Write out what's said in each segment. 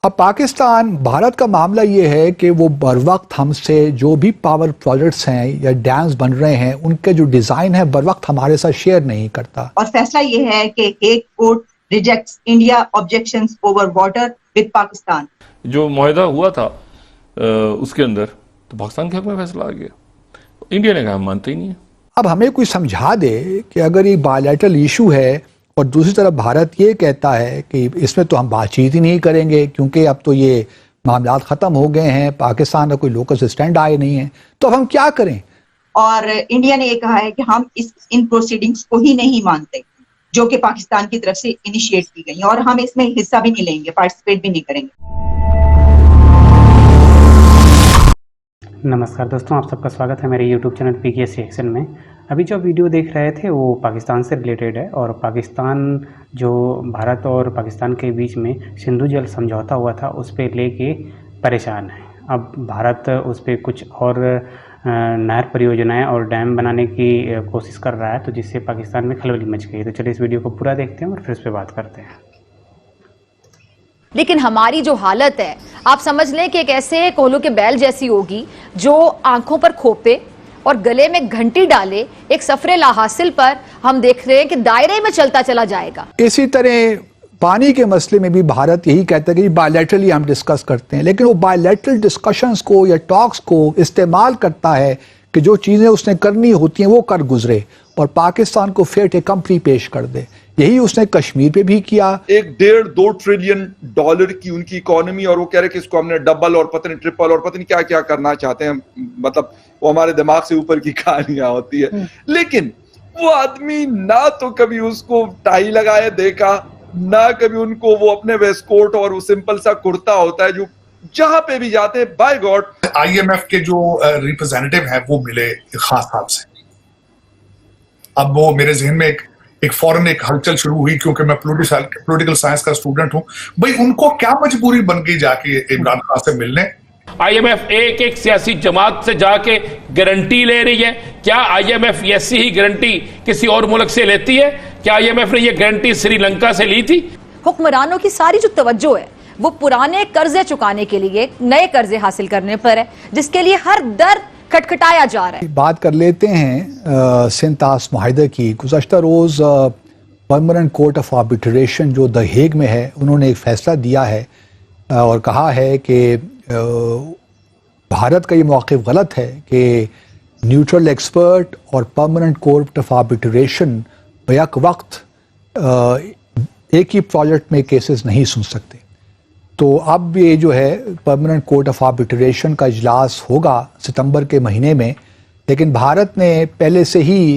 अब पाकिस्तान भारत का मामला ये है कि वो बर वक्त हमसे जो भी पावर प्रोजेक्ट्स हैं या डैम्स बन रहे हैं उनके जो डिजाइन है बर वक्त हमारे साथ शेयर नहीं करता। और फैसला ये है कि एक court rejects India objections over water with Pakistan. जो मुआहदा हुआ था उसके अंदर तो पाकिस्तान के हक में फैसला आ गया, इंडिया ने कहा हम मानते ही नहीं है। अब हमें कोई समझा दे कि अगर ये बायलैटरल इशू है और दूसरी तरफ भारत ये कहता है कि इसमें तो हम बातचीत ही नहीं करेंगे क्योंकि अब तो ये मामलात ख़त्म हो गए हैं, पाकिस्तान का कोई लोकल स्टैंड आए नहीं है, तो अब हम क्या करें। और इंडिया ने ये कहा है कि हम इन प्रोसीडिंग्स को ही नहीं मानते जो कि पाकिस्तान की तरफ से इनिशिएट की गई, और हम इसमें हिस्सा भी नहीं लेंगे, पार्टिसिपेट भी नहीं करेंगे। नमस्कार दोस्तों, आप सबका स्वागत है मेरे YouTube चैनल PKC एक्शन में। अभी जो वीडियो देख रहे थे वो पाकिस्तान से रिलेटेड है और पाकिस्तान जो भारत और पाकिस्तान के बीच में सिंधु जल समझौता हुआ था उस पर लेके परेशान है। अब भारत उस पर कुछ और नहर परियोजनाएं और डैम बनाने की कोशिश कर रहा है, तो जिससे पाकिस्तान में खलबली मच गई। तो चलिए इस वीडियो को पूरा देखते हैं और फिर उस पर बात करते हैं। लेकिन हमारी जो हालत है आप समझ लें कि एक ऐसे कोल्हू के बैल जैसी होगी जो आंखों पर खोपे और गले में घंटी डाले एक सफरे लाहासिल पर हम देख रहे हैं कि दायरे में चलता चला जाएगा। इसी तरह पानी के मसले में भी भारत यही कहता है कि बायलैटरली हम डिस्कस करते हैं, लेकिन वो बायलैटरल डिस्कशंस को या टॉक्स को इस्तेमाल करता है कि जो चीज़ें उसने करनी होती हैं वो कर गुजरे और पाकिस्तान को फेट ए कंपनी पेश कर दे। यही उसने कश्मीर पे भी किया। 1.5-2 ट्रिलियन डॉलर की उनकी इकोनॉमी और वो कह रहे कि इसको हमने डबल और पता नहीं ट्रिपल और पता नहीं क्या क्या करना चाहते हैं, मतलब वो हमारे दिमाग से ऊपर की कहानियां होती है। लेकिन वो आदमी ना तो कभी उसको टाई लगाए देखा, ना कभी उनको वो अपने वेस्टकोट और वो सिंपल सा कुर्ता होता है जो जहां पे भी जाते हैं बाय गॉड। IMF के जो रिप्रेजेंटेटिव है वो मिले खास साहब से। अब वो मेरे जहन में एक फौरन एक हलचल शुरू हुई क्योंकि मैं पॉलिटिकल साइंस का स्टूडेंट हूं। भाई उनको क्या मजबूरी बन गई जाके इमरान खान से मिलने। IMF एक सियासी जमात से जाके गारंटी ले रही है। क्या IMF ऐसी ही गारंटी किसी और मुल्क से लेती है? क्या IMF ने यह गारंटी श्रीलंका से ली थी? हुक्मरानों की सारी जो तवज्जो है वो पुराने कर्जे चुकाने के लिए नए कर्जे हासिल करने पर है, जिसके लिए हर दर खटखटाया जा रहा है। बात कर लेते हैं सिंतास मुआहदे की। गुज़श्ता रोज़ परमानेंट कोर्ट ऑफ आर्बिट्रेशन जो द हेग में है उन्होंने एक फ़ैसला दिया है और कहा है कि भारत का ये मौक़िफ़ गलत है कि न्यूट्रल एक्सपर्ट और permanent court of arbitration back वक्त एक ही प्रोजेक्ट में केसेस नहीं सुन सकते। तो अब ये जो है परमानेंट कोर्ट ऑफ आर्बिट्रेशन का इजलास होगा सितंबर के महीने में, लेकिन भारत ने पहले से ही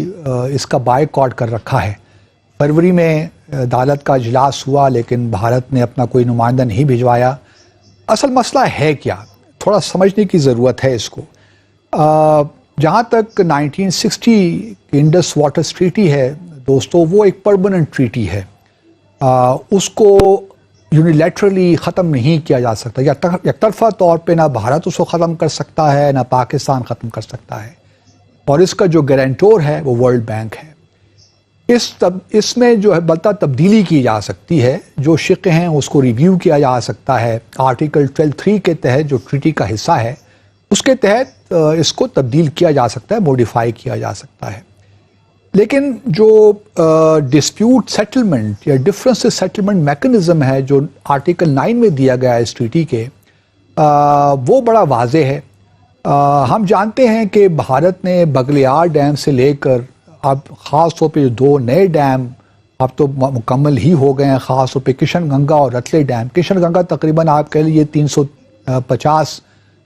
इसका बायकॉट कर रखा है। फरवरी में अदालत का इजलास हुआ लेकिन भारत ने अपना कोई नुमाइंदा नहीं भिजवाया। असल मसला है क्या, थोड़ा समझने की ज़रूरत है इसको। जहाँ तक 1960 की इंडस वाटर ट्रीटी है दोस्तों, वो एक परमानेंट ट्रीटी है। उसको यूनिलैटरली ख़त्म नहीं किया जा सकता, या एकतरफा तौर पे ना भारत उसको ख़त्म कर सकता है ना पाकिस्तान ख़त्म कर सकता है, और इसका जो गारंटर है वो वर्ल्ड बैंक है। इसमें जो है बल्कि तब्दीली की जा सकती है, जो शिक़े हैं उसको रिव्यू किया जा सकता है। आर्टिकल 12(3) के तहत जो ट्रीटी का हिस्सा है उसके तहत इसको तब्दील किया जा सकता है, मॉडिफाई किया जा सकता है। लेकिन जो डिस्प्यूट सेटलमेंट या डिफरेंस सेटलमेंट मैकेनिज्म है जो आर्टिकल 9 में दिया गया है इस ट्रीटी के, वो बड़ा वाज़ेह है। हम जानते हैं कि भारत ने बगलियार डैम से लेकर अब ख़ास तौर पे 2 नए डैम अब तो मुकम्मल ही हो गए हैं, ख़ास तौर पे किशन गंगा और रतले डैम। किशन गंगा तकरीबन आप कह लीजिए 350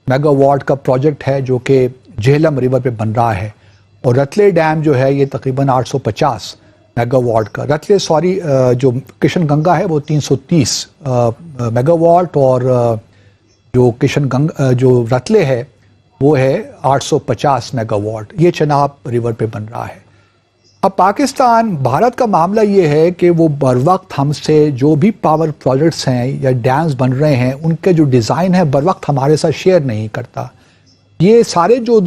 मेगावाट का प्रोजेक्ट है जो कि झेलम रिवर पे बन रहा है, और रतले डैम जो है ये तकरीबन 850 मेगावाट का। जो किशन गंगा है वो 330 मेगावाट, और जो रतले है वो है 850 मेगावाट। ये चनाब रिवर पे बन रहा है। अब पाकिस्तान भारत का मामला ये है कि वो बर वक्त हमसे जो भी पावर प्रोजेक्ट्स हैं या डैम्स बन रहे हैं उनके जो डिज़ाइन है बर वक्त हमारे साथ शेयर नहीं करता। ये सारे जो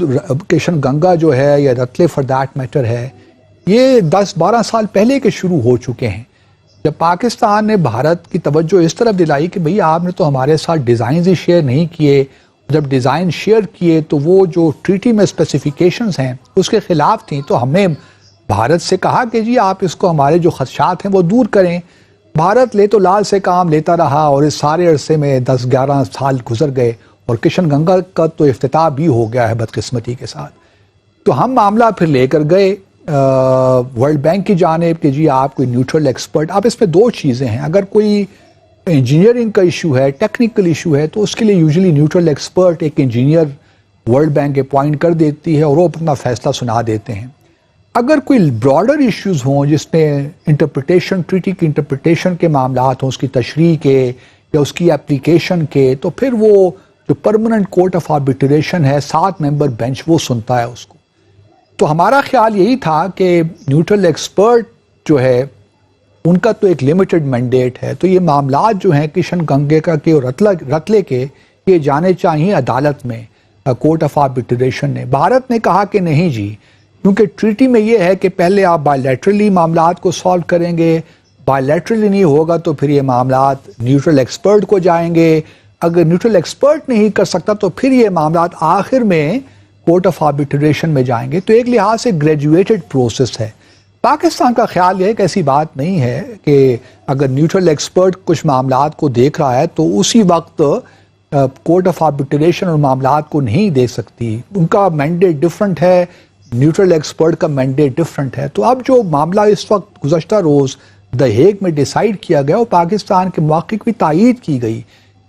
किशन गंगा जो है या रतले फॉर दैट मैटर है, ये 10-12 साल पहले के शुरू हो चुके हैं, जब पाकिस्तान ने भारत की तवज्जो इस तरफ दिलाई कि भई आपने तो हमारे साथ डिज़ाइन ही शेयर नहीं किए, जब डिज़ाइन शेयर किए तो वो जो ट्रीटी में स्पेसिफिकेशंस हैं उसके ख़िलाफ़ थी, तो हमने भारत से कहा कि जी आप इसको हमारे जो खदशात हैं वो दूर करें। भारत ले तो लाल से काम लेता रहा और इस सारे अरसे में 10-11 साल गुजर गए और किशन गंगा का तो इफ्तिताह भी हो गया है बदकिस्मती के साथ। तो हम मामला फिर लेकर गए वर्ल्ड बैंक की जानिब कि जी आप कोई न्यूट्रल एक्सपर्ट। अब इसमें दो चीज़ें हैं, अगर कोई इंजीनियरिंग का इशू है, टेक्निकल इशू है, तो उसके लिए यूजुअली न्यूट्रल एक्सपर्ट एक इंजीनियर वर्ल्ड बैंक अपॉइंट कर देती है और वो अपना फैसला सुना देते हैं। अगर कोई ब्रॉडर इश्यूज हों जिसमें इंटरप्रिटेशन, ट्रीटी की इंटरप्रिटेशन के मामलात हों, उसकी तशरीह के या उसकी एप्लीकेशन के, तो फिर वो जो परमानेंट कोर्ट ऑफ आर्बिट्रेशन है 7 मेंबर बेंच वो सुनता है उसको। तो हमारा ख्याल यही था कि न्यूट्रल एक्सपर्ट जो है उनका तो एक लिमिटेड मैंडेट है, तो ये मामलात जो हैं किशन गंगा के और रतले के ये जाने चाहिए अदालत में, कोर्ट ऑफ आर्बिट्रेशन ने। भारत ने कहा कि नहीं जी, क्योंकि ट्रीटी में ये है कि पहले आप बायलैटरली मामलात को सॉल्व करेंगे, बायलैटरली नहीं होगा तो फिर ये मामलात न्यूट्रल एक्सपर्ट को जाएंगे, अगर न्यूट्रल एक्सपर्ट नहीं कर सकता तो फिर ये मामलात आखिर में कोर्ट ऑफ आर्बिट्रेशन में जाएंगे। तो एक लिहाज से ग्रेजुएटेड प्रोसेस है। पाकिस्तान का ख्याल ये है कि ऐसी बात नहीं है कि अगर न्यूट्रल एक्सपर्ट कुछ मामलात को देख रहा है तो उसी वक्त कोर्ट ऑफ आर्बिट्रेशन और मामलात को नहीं देख सकती। उनका मैंडेट डिफरेंट है, न्यूट्रल एक्सपर्ट का मैंडेट डिफरेंट है। तो अब जो मामला इस वक्त गुज़श्ता रोज़ द हेग में डिसाइड किया गया, वो पाकिस्तान के मौक़िफ़ की तायीद की गई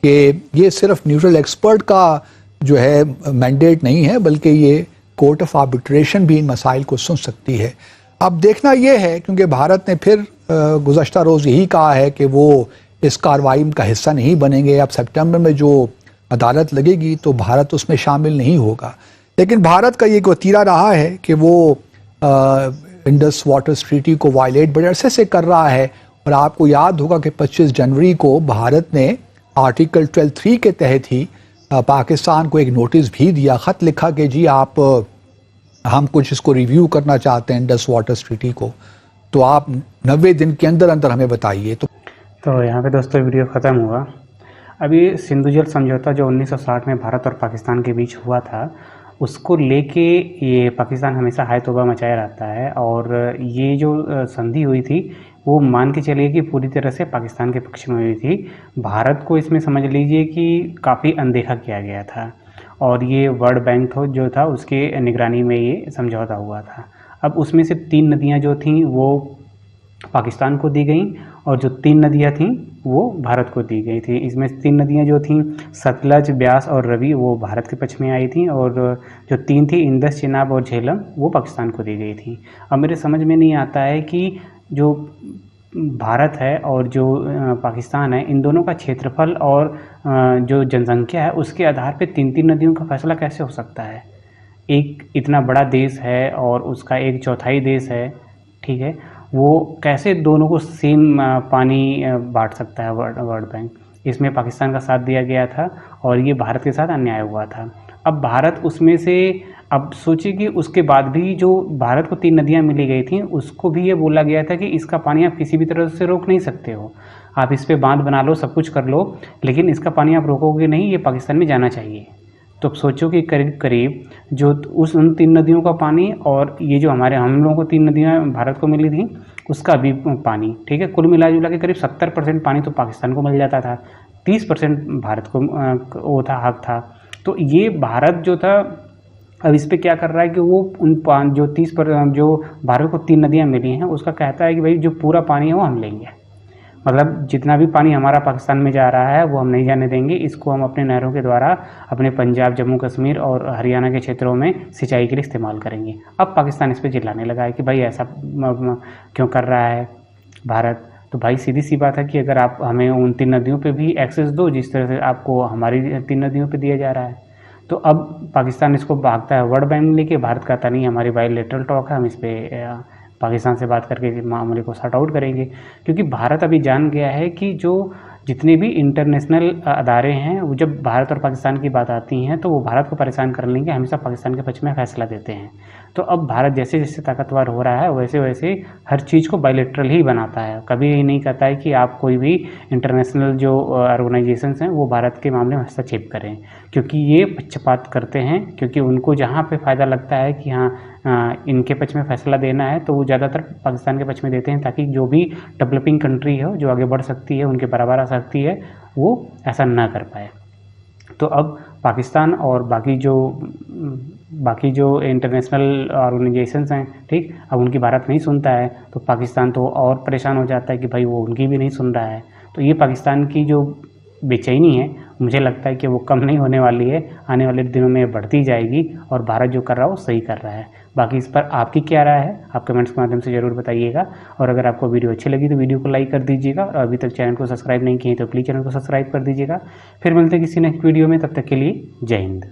कि ये सिर्फ न्यूट्रल एक्सपर्ट का जो है मैंडेट नहीं है, बल्कि ये कोर्ट ऑफ आर्बिट्रेशन भी इन मसाइल को सुन सकती है। अब देखना यह है, क्योंकि भारत ने फिर गुज़श्ता रोज़ यही कहा है कि वो इस कार्रवाई का हिस्सा नहीं बनेंगे। अब सितंबर में जो अदालत लगेगी तो भारत उसमें शामिल नहीं होगा, लेकिन भारत का ये वतीरा रहा है कि वो इंडस वाटर्स ट्रीटी को वायलेट बड़े अरसे से कर रहा है। और आपको याद होगा कि 25 जनवरी को भारत ने आर्टिकल 12(3) के तहत ही पाकिस्तान को एक नोटिस भी दिया, ख़त लिखा कि जी आप हम कुछ इसको रिव्यू करना चाहते हैं इंडस वाटर्स ट्रीटी को, तो आप 90 दिन के अंदर अंदर हमें बताइए। तो यहाँ पे दोस्तों वीडियो ख़त्म हुआ। अभी सिंधु जल समझौता जो 1960 में भारत और पाकिस्तान के बीच हुआ था, उसको लेके ये पाकिस्तान हमेशा हाय तौबा मचाया रहता है। और ये जो संधि हुई थी वो मान के चलिए कि पूरी तरह से पाकिस्तान के पक्ष में हुई थी। भारत को इसमें समझ लीजिए कि काफ़ी अनदेखा किया गया था और ये वर्ल्ड बैंक जो था उसके निगरानी में ये समझौता हुआ था। अब उसमें से 3 नदियाँ जो थीं वो पाकिस्तान को दी गई और जो 3 नदियाँ थीं वो भारत को दी गई थी। इसमें 3 नदियाँ जो थीं सतलज, ब्यास और रवि वो भारत के पक्ष में आई थीं और जो 3 थी इंदस, चिनाब और झेलम वो पाकिस्तान को दी गई थी। अब मेरे समझ में नहीं आता है कि जो भारत है और जो पाकिस्तान है, इन दोनों का क्षेत्रफल और जो जनसंख्या है उसके आधार पे 3-3 नदियों का फैसला कैसे हो सकता है। एक इतना बड़ा देश है और उसका 1/4 देश है, ठीक है, वो कैसे दोनों को सेम पानी बांट सकता है वर्ल्ड बैंक। इसमें पाकिस्तान का साथ दिया गया था और ये भारत के साथ अन्याय हुआ था। अब भारत उसमें से, अब सोचिए कि उसके बाद भी जो भारत को 3 नदियां मिली गई थी उसको भी ये बोला गया था कि इसका पानी आप किसी भी तरह से रोक नहीं सकते हो, आप इस पे बांध बना लो, सब कुछ कर लो, लेकिन इसका पानी आप रोकोगे नहीं, ये पाकिस्तान में जाना चाहिए। तो अब सोचो कि करीब करीब जो उन 3 नदियों का पानी और ये जो हम लोगों को 3 नदियाँ भारत को मिली थी उसका भी पानी, ठीक है, कुल मिला जुला के करीब 70% पानी तो पाकिस्तान को मिल जाता था, 30% भारत को वो था, हक था। तो ये भारत जो था अब इस पे क्या कर रहा है कि वो उन जो 30% जो भारत को 3 नदियाँ मिली हैं उसका कहता है कि भाई जो पूरा पानी है वो हम लेंगे, मतलब जितना भी पानी हमारा पाकिस्तान में जा रहा है वो हम नहीं जाने देंगे, इसको हम अपने नहरों के द्वारा अपने पंजाब, जम्मू कश्मीर और हरियाणा के क्षेत्रों में सिंचाई के लिए इस्तेमाल करेंगे। अब पाकिस्तान इस पर चिल्लाने लगा है कि भाई ऐसा क्यों कर रहा है भारत। तो भाई सीधी सी बात है कि अगर आप हमें उन 3 नदियों पे भी एक्सेस दो जिस तरह से आपको हमारी 3 नदियों पे दिया जा रहा है, तो अब पाकिस्तान इसको भागता है वर्ल्ड बैंक लेके, भारत कहता नहीं हमारी बायलैटरल टॉक है, हम इस पर पाकिस्तान से बात करके मामले को सॉर्ट आउट करेंगे। क्योंकि भारत अभी जान गया है कि जो जितने भी इंटरनेशनल अदारे हैं वो जब भारत और पाकिस्तान की बात आती हैं तो वो भारत को परेशान करने के लिए हमेशा पाकिस्तान के पक्ष में फैसला देते हैं। तो अब भारत जैसे जैसे ताकतवर हो रहा है वैसे वैसे हर चीज़ को बायलैटरल ही बनाता है, कभी ये नहीं कहता है कि आप कोई भी इंटरनेशनल जो ऑर्गेनाइजेशंस हैं वो भारत के मामले में हस्तक्षेप करें, क्योंकि ये पक्षपात करते हैं, क्योंकि उनको जहाँ पे फ़ायदा लगता है कि हाँ इनके पक्ष में फैसला देना है तो वो ज़्यादातर पाकिस्तान के पक्ष में देते हैं, ताकि जो भी डेवलपिंग कंट्री हो जो आगे बढ़ सकती है उनके बराबर आ सकती है वो ऐसा ना कर पाए। तो अब पाकिस्तान और बाकी जो इंटरनेशनल ऑर्गेनाइजेशंस हैं, ठीक, अब उनकी भारत नहीं सुनता है तो पाकिस्तान तो और परेशान हो जाता है कि भाई वो उनकी भी नहीं सुन रहा है। तो ये पाकिस्तान की जो बेचैनी है मुझे लगता है कि वो कम नहीं होने वाली है, आने वाले दिनों में बढ़ती जाएगी और भारत जो कर रहा है वो सही कर रहा है। बाकी इस पर आपकी क्या राय है आप कमेंट्स के माध्यम से ज़रूर बताइएगा, और अगर आपको वीडियो अच्छी लगी तो वीडियो को लाइक कर दीजिएगा, और अभी तक चैनल को सब्सक्राइब नहीं किए तो प्लीज़ चैनल को सब्सक्राइब कर दीजिएगा। फिर मिलते हैं किसी नेक्स्ट वीडियो में, तब तक के लिए जय हिंद।